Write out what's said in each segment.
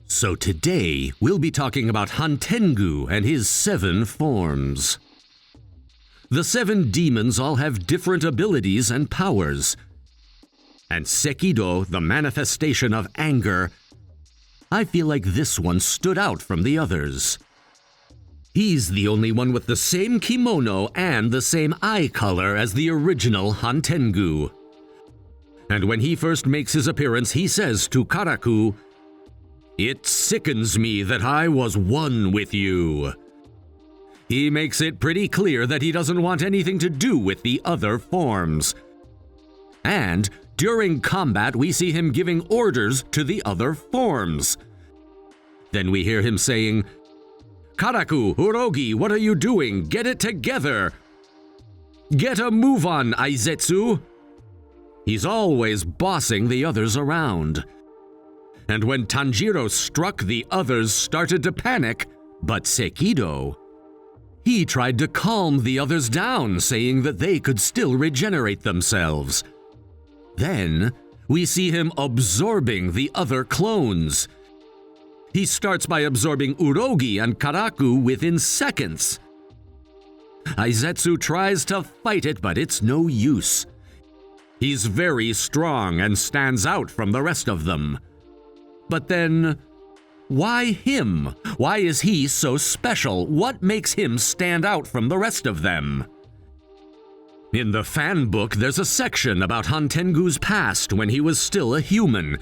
So today, we'll be talking about Hantengu and his 7 forms. The 7 demons all have different abilities and powers. And Sekido, the manifestation of anger, I feel like this one stood out from the others. He's the only one with the same kimono and the same eye color as the original Hantengu. And when he first makes his appearance, he says to Karaku, "It sickens me that I was one with you." He makes it pretty clear that he doesn't want anything to do with the other forms. And during combat, we see him giving orders to the other forms. Then we hear him saying, "Karaku, Urogi, what are you doing? Get it together! Get a move on, Aizetsu!" He's always bossing the others around. And when Tanjiro struck, the others started to panic, but Sekido, he tried to calm the others down, saying that they could still regenerate themselves. Then, we see him absorbing the other clones. He starts by absorbing Urogi and Karaku within seconds. Aizetsu tries to fight it, but it's no use. He's very strong and stands out from the rest of them. But then, why him? Why is he so special? What makes him stand out from the rest of them? In the fan book, there's a section about Hantengu's past when he was still a human.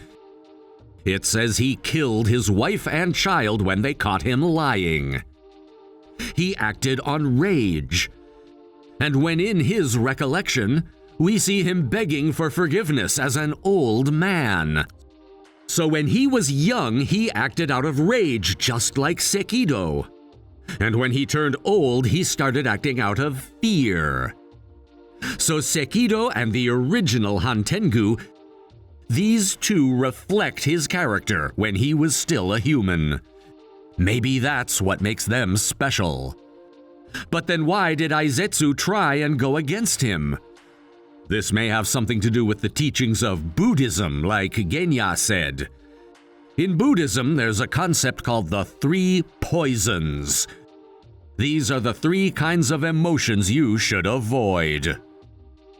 It says he killed his wife and child when they caught him lying. He acted on rage. And when in his recollection, we see him begging for forgiveness as an old man. So when he was young, he acted out of rage, just like Sekido. And when he turned old, he started acting out of fear. So Sekido and the original Hantengu, these two reflect his character when he was still a human. Maybe that's what makes them special. But then why did Aizetsu try and go against him? This may have something to do with the teachings of Buddhism, like Genya said. In Buddhism, there's a concept called the 3 poisons. These are the 3 kinds of emotions you should avoid.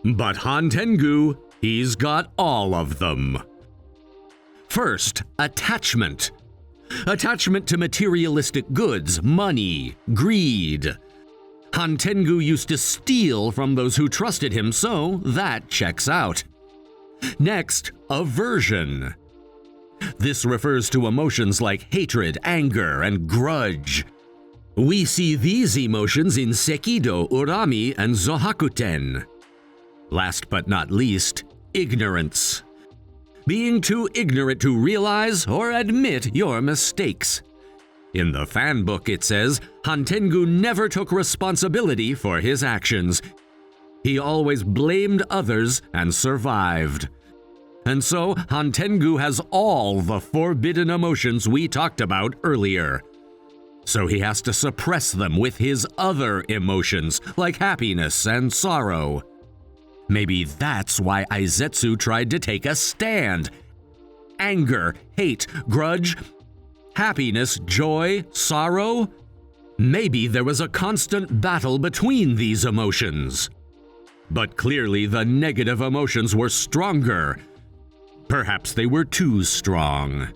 But Hantengu, he's got all of them. First, attachment. Attachment to materialistic goods, money, greed. Hantengu used to steal from those who trusted him, so that checks out. Next, aversion. This refers to emotions like hatred, anger, and grudge. We see these emotions in Sekido, Urami, and Zohakuten. Last but not least, ignorance. Being too ignorant to realize or admit your mistakes. In the fan book, it says, Hantengu never took responsibility for his actions. He always blamed others and survived. And so, Hantengu has all the forbidden emotions we talked about earlier. So he has to suppress them with his other emotions, like happiness and sorrow. Maybe that's why Aizetsu tried to take a stand. Anger, hate, grudge, happiness, joy, sorrow? Maybe there was a constant battle between these emotions. But clearly the negative emotions were stronger. Perhaps they were too strong.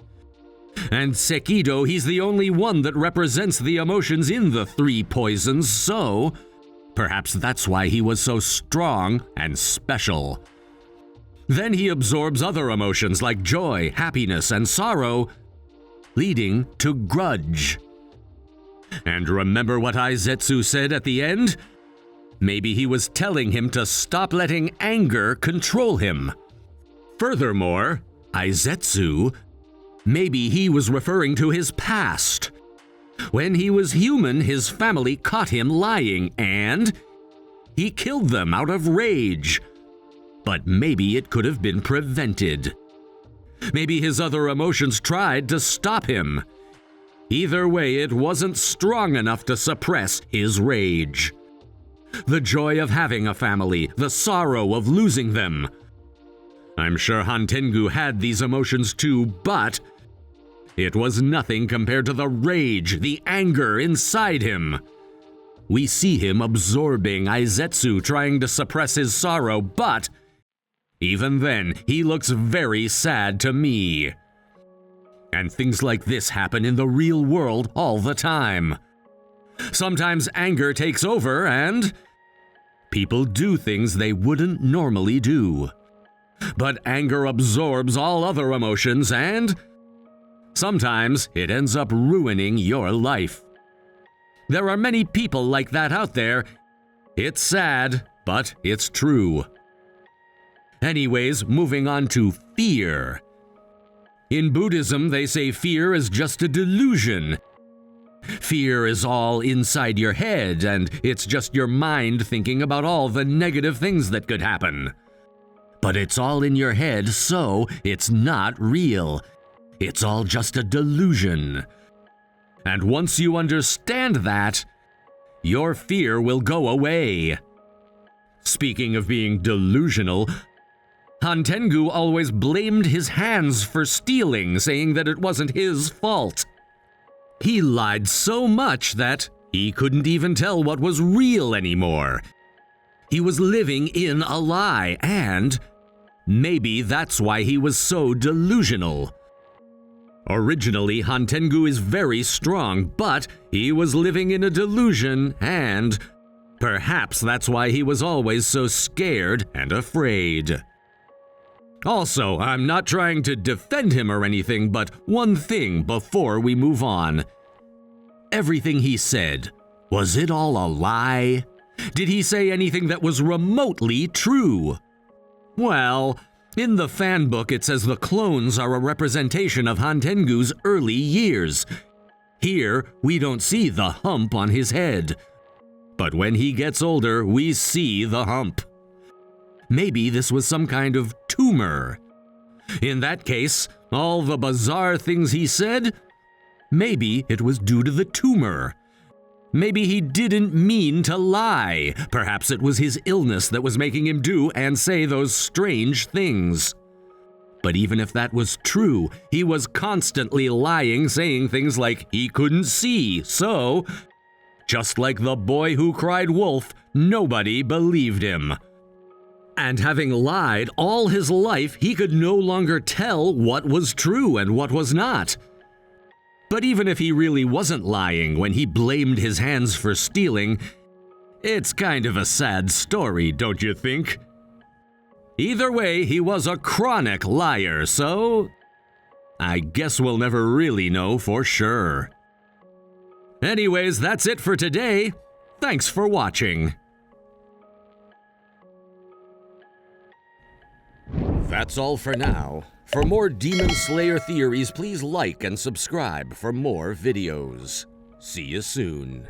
And Sekido, he's the only one that represents the emotions in the 3 poisons, so perhaps that's why he was so strong and special. Then he absorbs other emotions like joy, happiness, and sorrow, leading to grudge. And remember what Aizetsu said at the end? Maybe he was telling him to stop letting anger control him. Furthermore, Aizetsu, maybe he was referring to his past. When he was human, his family caught him lying, and he killed them out of rage. But maybe it could have been prevented. Maybe his other emotions tried to stop him. Either way, it wasn't strong enough to suppress his rage. The joy of having a family, the sorrow of losing them. I'm sure Hantengu had these emotions too, but it was nothing compared to the rage, the anger inside him. We see him absorbing Aizetsu, trying to suppress his sorrow, but even then, he looks very sad to me. And things like this happen in the real world all the time. Sometimes anger takes over and people do things they wouldn't normally do. But anger absorbs all other emotions and sometimes it ends up ruining your life. There are many people like that out there. It's sad, but it's true. Anyways, moving on to fear. In Buddhism, they say fear is just a delusion. Fear is all inside your head, and it's just your mind thinking about all the negative things that could happen. But it's all in your head, so it's not real. It's all just a delusion. And once you understand that, your fear will go away. Speaking of being delusional, Hantengu always blamed his hands for stealing, saying that it wasn't his fault. He lied so much that he couldn't even tell what was real anymore. He was living in a lie, and maybe that's why he was so delusional. Originally, Hantengu is very strong, but he was living in a delusion, and perhaps that's why he was always so scared and afraid. Also, I'm not trying to defend him or anything, but one thing before we move on. Everything he said, was it all a lie? Did he say anything that was remotely true? Well, in the fan book it says the clones are a representation of Hantengu's early years. Here, we don't see the hump on his head. But when he gets older, we see the hump. Maybe this was some kind of tumor. In that case, all the bizarre things he said, maybe it was due to the tumor. Maybe he didn't mean to lie. Perhaps it was his illness that was making him do and say those strange things. But even if that was true, he was constantly lying, saying things like he couldn't see, so just like the boy who cried wolf, nobody believed him. And having lied all his life, he could no longer tell what was true and what was not. But even if he really wasn't lying when he blamed his hands for stealing, it's kind of a sad story, don't you think? Either way, he was a chronic liar, so I guess we'll never really know for sure. Anyways, that's it for today. Thanks for watching. That's all for now. For more Demon Slayer theories, please like and subscribe for more videos. See you soon.